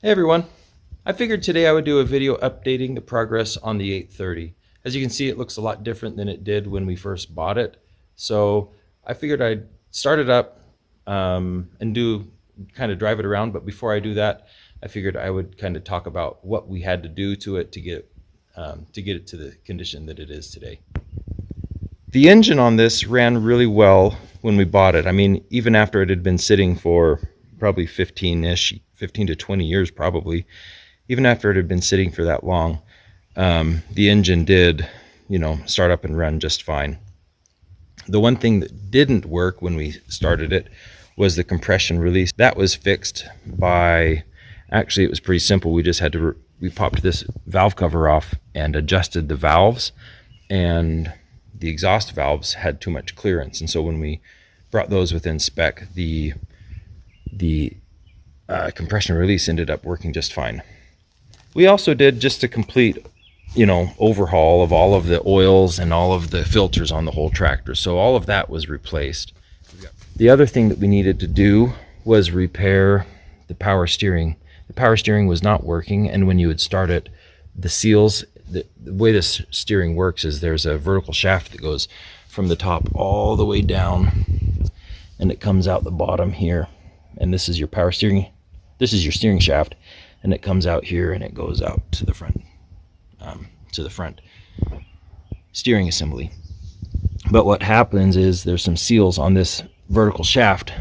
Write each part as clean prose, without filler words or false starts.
Hey everyone, I figured today I would do a video updating the progress on the 830. As you can see, it looks a lot different than it did when we first bought it. So I figured I'd start it up and do kind of drive it around. But before I do that, I figured I would kind of talk about what we had to do to it to get it to the condition that it is today. The engine on this ran really well when we bought it. I mean, even after it had been sitting for probably 15 to 20 years probably, even after it had been sitting for that long, the engine did, start up and run just fine. The one thing that didn't work when we started it was the compression release. That was fixed by, actually it was pretty simple. We just had to, we popped this valve cover off and adjusted the valves, and the exhaust valves had too much clearance. And so when we brought those within spec, the compression release ended up working just fine. We also did just a complete, overhaul of all of the oils and all of the filters on the whole tractor. So all of that was replaced. The other thing that we needed to do was repair the power steering. The power steering was not working, and when you would start it, the seals, the way this steering works is there's a vertical shaft that goes from the top all the way down, and it comes out the bottom here. And this is your power steering. This is your steering shaft, and it comes out here and it goes out to the front, steering assembly. But what happens is there's some seals on this vertical shaft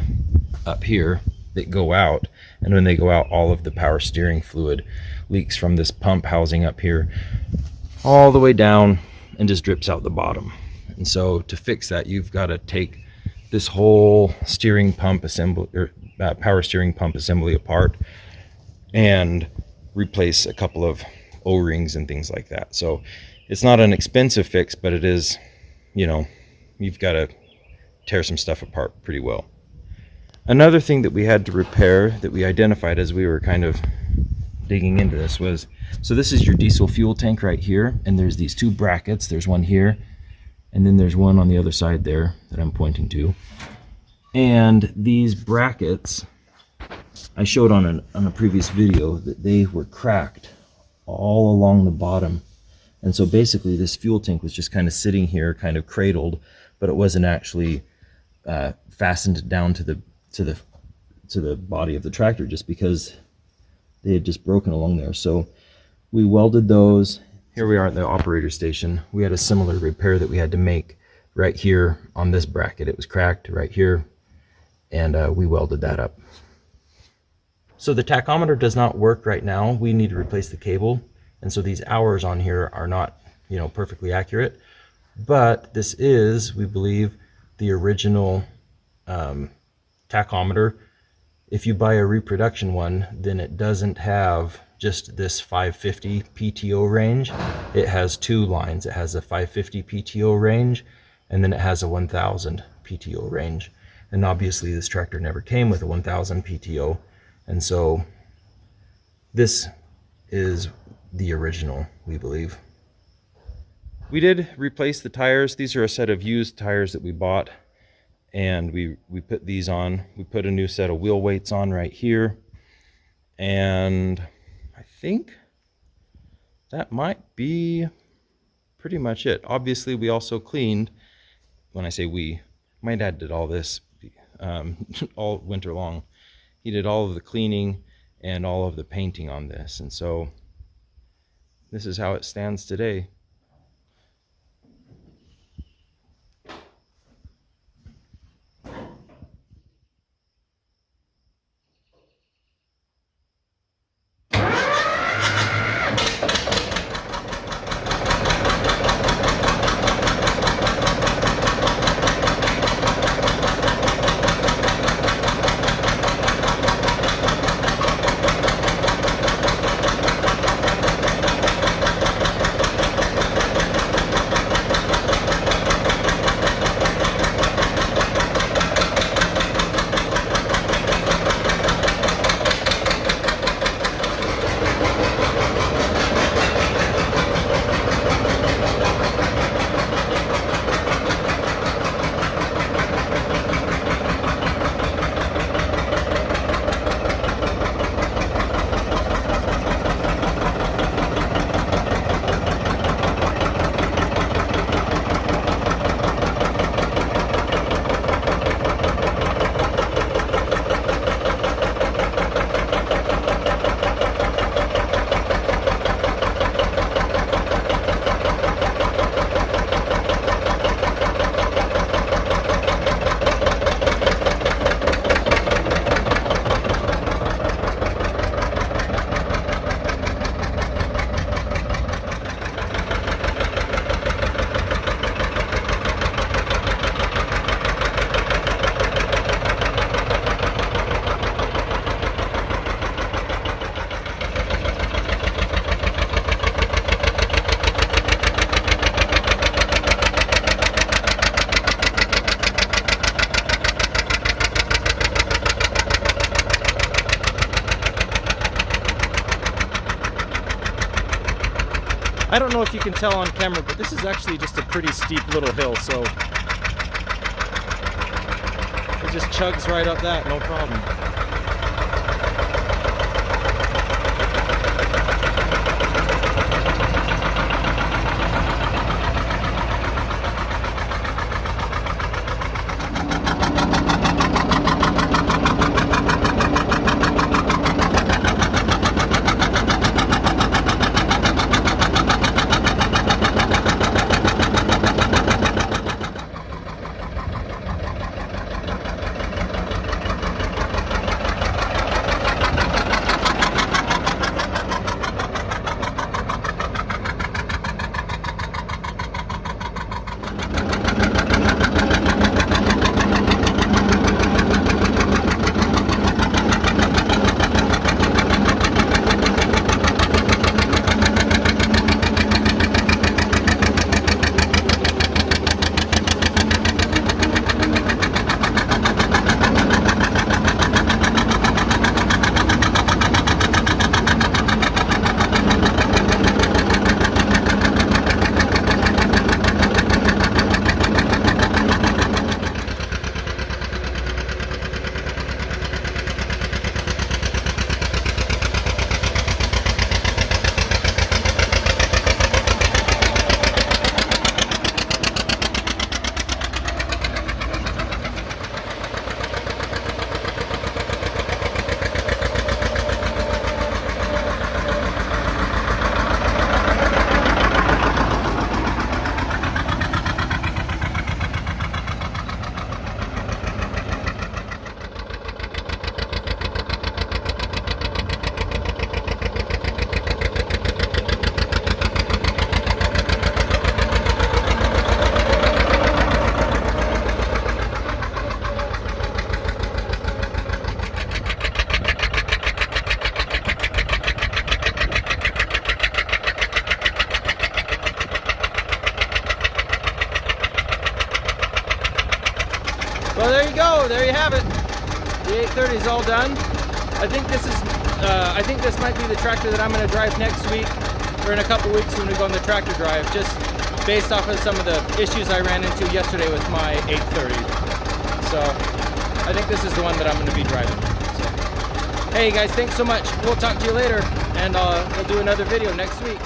up here that go out, and when they go out, all of the power steering fluid leaks from this pump housing up here all the way down and just drips out the bottom. And so to fix that, you've got to take this whole steering pump assembly, or power steering pump assembly, apart and replace a couple of O-rings and things like that. So it's not an expensive fix, but it is, you've got to tear some stuff apart pretty well. Another thing that we had to repair that we identified as we were kind of digging into this was, so this is your diesel fuel tank right here, and there's these two brackets. There's one here, and then there's one on the other side there that I'm pointing to. And these brackets, I showed on a previous video that they were cracked all along the bottom. And so basically this fuel tank was just kind of sitting here, kind of cradled, but it wasn't actually fastened down to the body of the tractor, just because they had just broken along there. So we welded those. Here we are at the operator station. We had a similar repair that we had to make right here on this bracket. It was cracked right here, and we welded that up. So the tachometer does not work right now. We need to replace the cable, and so these hours on here are not, perfectly accurate. But this is, we believe, the original tachometer. If you buy a reproduction one, then it doesn't have just this 550 PTO range. It has two lines. It has a 550 PTO range, and then it has a 1000 PTO range. And obviously this tractor never came with a 1000 PTO, and so this is the original, we believe. We did replace the tires. These are a set of used tires that we bought, and we put these on. We put a new set of wheel weights on right here, and I think that might be pretty much it. Obviously we also cleaned, when I say we, my dad did all this all winter long. He did all of the cleaning and all of the painting on this, and so this is how it stands today. I don't know if you can tell on camera, but this is actually just a pretty steep little hill, so it just chugs right up that, no problem. Well, there you go. There you have it. The 830 is all done. I think this is. I think this might be the tractor that I'm going to drive next week, or in a couple weeks when we go on the tractor drive. Just based off of some of the issues I ran into yesterday with my 830. So I think this is the one that I'm going to be driving. So, hey guys, thanks so much. We'll talk to you later, and we'll do another video next week.